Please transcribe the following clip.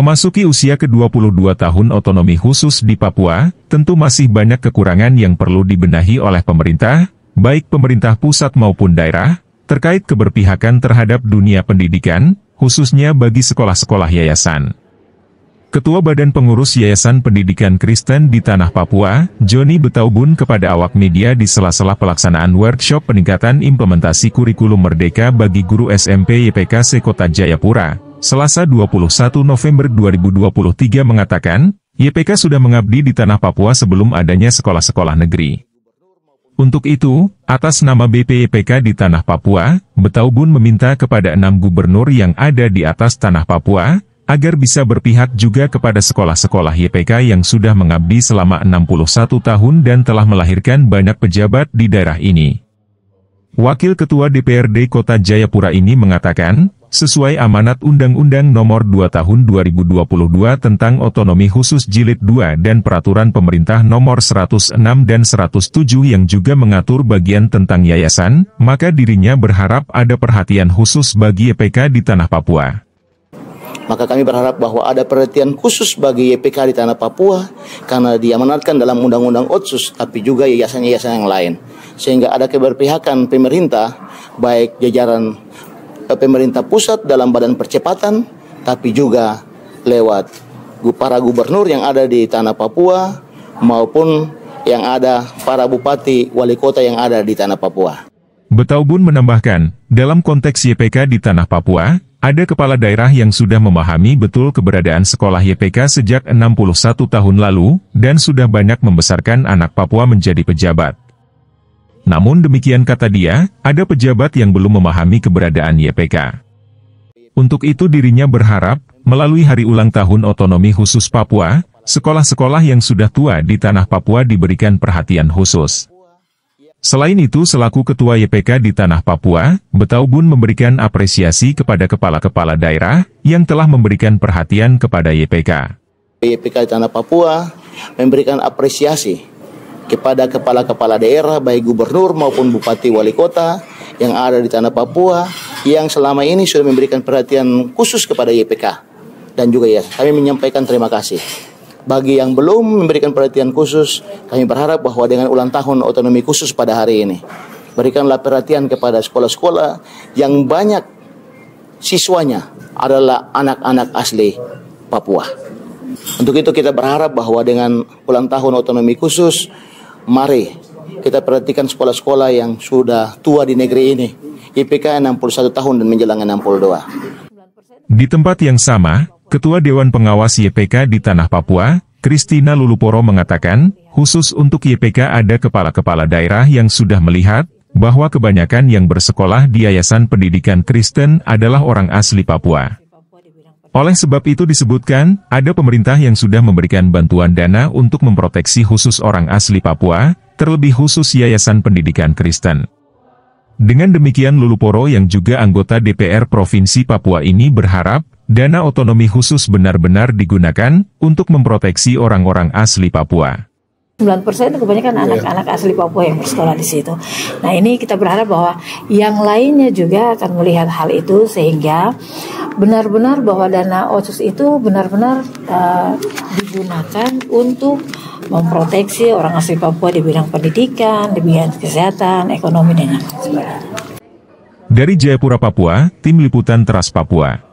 Memasuki usia ke-22 tahun otonomi khusus di Papua, tentu masih banyak kekurangan yang perlu dibenahi oleh pemerintah, baik pemerintah pusat maupun daerah, terkait keberpihakan terhadap dunia pendidikan, khususnya bagi sekolah-sekolah yayasan. Ketua Badan Pengurus Yayasan Pendidikan Kristen di Tanah Papua, Joni Betaubun kepada awak media di sela-sela pelaksanaan workshop peningkatan implementasi kurikulum merdeka bagi guru SMP YPK se-Kota Jayapura, Selasa 21 November 2023 mengatakan, YPK sudah mengabdi di Tanah Papua sebelum adanya sekolah-sekolah negeri. Untuk itu, atas nama BPYPK di Tanah Papua, Betaubun meminta kepada 6 gubernur yang ada di atas Tanah Papua, agar bisa berpihak juga kepada sekolah-sekolah YPK yang sudah mengabdi selama 61 tahun dan telah melahirkan banyak pejabat di daerah ini. Wakil Ketua DPRD Kota Jayapura ini mengatakan, sesuai amanat Undang-Undang Nomor 2 Tahun 2022 tentang Otonomi Khusus Jilid 2 dan Peraturan Pemerintah Nomor 106 dan 107 yang juga mengatur bagian tentang yayasan, maka dirinya berharap ada perhatian khusus bagi YPK di Tanah Papua. Maka kami berharap bahwa ada perhatian khusus bagi YPK di Tanah Papua karena diamanatkan dalam Undang-Undang Otsus, tapi juga yayasan-yayasan yang lain. Sehingga ada keberpihakan pemerintah, baik jajaran pemerintah pusat dalam badan percepatan, tapi juga lewat para gubernur yang ada di Tanah Papua, maupun yang ada para bupati, wali kota yang ada di Tanah Papua. Betaubun menambahkan, dalam konteks YPK di Tanah Papua, ada kepala daerah yang sudah memahami betul keberadaan sekolah YPK sejak 61 tahun lalu, dan sudah banyak membesarkan anak Papua menjadi pejabat. Namun demikian kata dia, ada pejabat yang belum memahami keberadaan YPK. Untuk itu dirinya berharap, melalui hari ulang tahun otonomi khusus Papua, sekolah-sekolah yang sudah tua di Tanah Papua diberikan perhatian khusus. Selain itu, selaku Ketua YPK di Tanah Papua, Betaubun memberikan apresiasi kepada kepala-kepala daerah yang telah memberikan perhatian kepada YPK. YPK di Tanah Papua memberikan apresiasi kepada kepala-kepala daerah, baik gubernur maupun bupati wali kota yang ada di Tanah Papua, yang selama ini sudah memberikan perhatian khusus kepada YPK. Dan juga ya, kami menyampaikan terima kasih. Bagi yang belum memberikan perhatian khusus, kami berharap bahwa dengan ulang tahun otonomi khusus pada hari ini, berikanlah perhatian kepada sekolah-sekolah yang banyak siswanya adalah anak-anak asli Papua. Untuk itu kita berharap bahwa dengan ulang tahun otonomi khusus, mari kita perhatikan sekolah-sekolah yang sudah tua di negeri ini. YPK 61 tahun dan menjelang 62. Di tempat yang sama, Ketua Dewan Pengawas YPK di Tanah Papua, Kristina Luluporo mengatakan, khusus untuk YPK ada kepala-kepala daerah yang sudah melihat, bahwa kebanyakan yang bersekolah di Yayasan Pendidikan Kristen adalah orang asli Papua. Oleh sebab itu disebutkan, ada pemerintah yang sudah memberikan bantuan dana untuk memproteksi khusus orang asli Papua, terlebih khusus Yayasan Pendidikan Kristen. Dengan demikian Luluporo yang juga anggota DPR Provinsi Papua ini berharap, dana otonomi khusus benar-benar digunakan untuk memproteksi orang-orang asli Papua. 9% kebanyakan anak-anak asli Papua yang bersekolah di situ. Nah, ini kita berharap bahwa yang lainnya juga akan melihat hal itu sehingga benar-benar bahwa dana Otsus itu benar-benar digunakan untuk memproteksi orang asli Papua di bidang pendidikan, di bidang kesehatan, ekonomi dan sebagainya. Dari Jayapura, Papua, Tim Liputan Teras Papua.